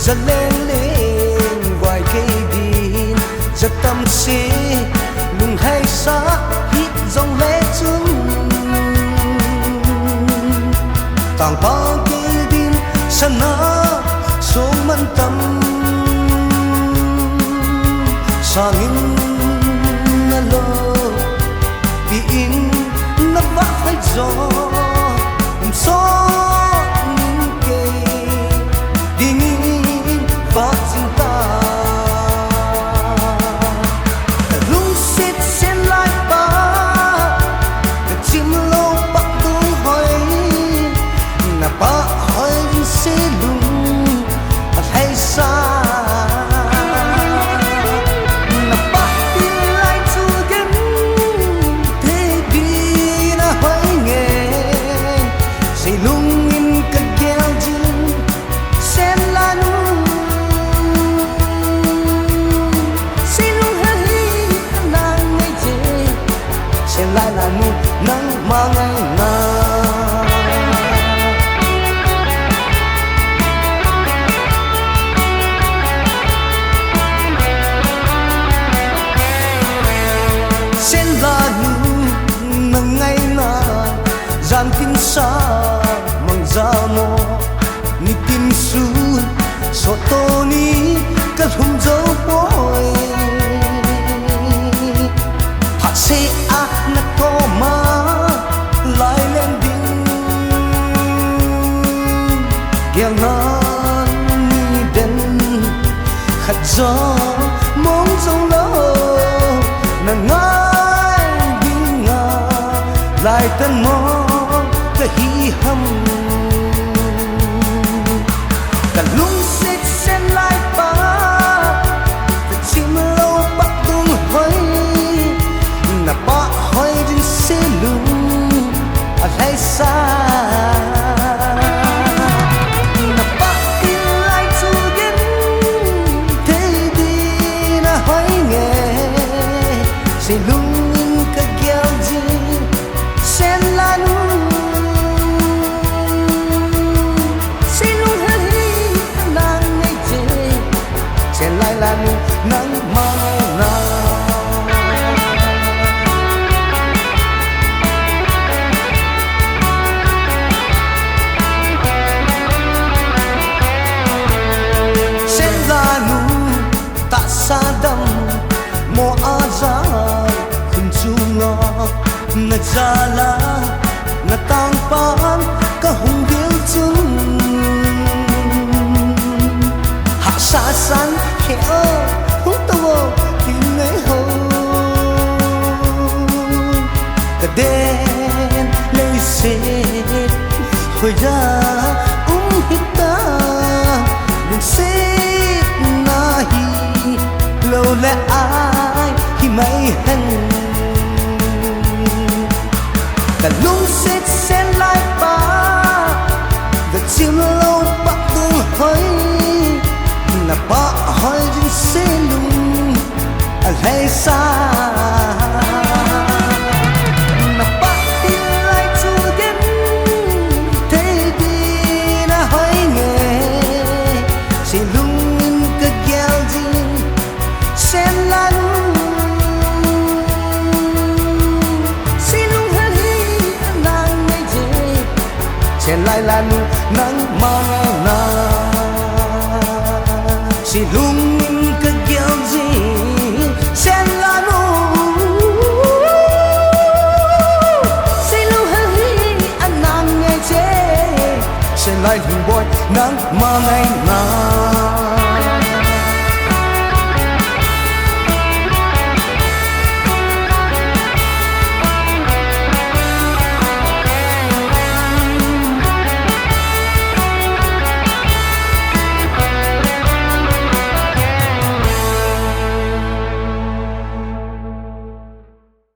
giật lên lên vài cây điên giật tâm sĩ lùng hay xa hít dòng lệ chung tàng bao cây điên sana số mân tâm sa nghìn na lo biin na vắt phải gió gió lại là nu nắng mà ngày nào sẽ là nu nắng ngày nào gian tin xa mang ra mò ni tin su so to ni cả hùng dấu boy hạt sẽ na to ma lại lên đỉnh giang nan ni đến khát gió mong sông lỡ nàng ngái đi ngà lại tân mơ cái hi hâm cả lung xếp sen lại ba cái chim lâu bắt tung hơi na ba hơi đến xe lung ở đây xa na ba đi lại chu đến thế đi na hơi nghe xe lung cái kéo gì sen lan xe lung hơi nàng ngày chế sen lại là nắng mang na sa đâm mo aza khun chunga na jala na tang pan ka hung dil chung ha sa san he o hung to tin nei ho ka den lei se khoi ra hita den se na hi lâu lẽ ai khi mấy hân cả lung xếp xen lại ba và chim lâu bắt tung hơi là ba hơi trên xe lung ở đây xa là ba đi lại chu đến thế đi na hơi nghe xe lung cái gheo gì sen lan xin lung hơi nàng ngày chế sen lại là nắng mang na xin lung cái kéo gì sen lan xin lung hơi nàng ngày chế sen lại hình boy nắng mang ngày na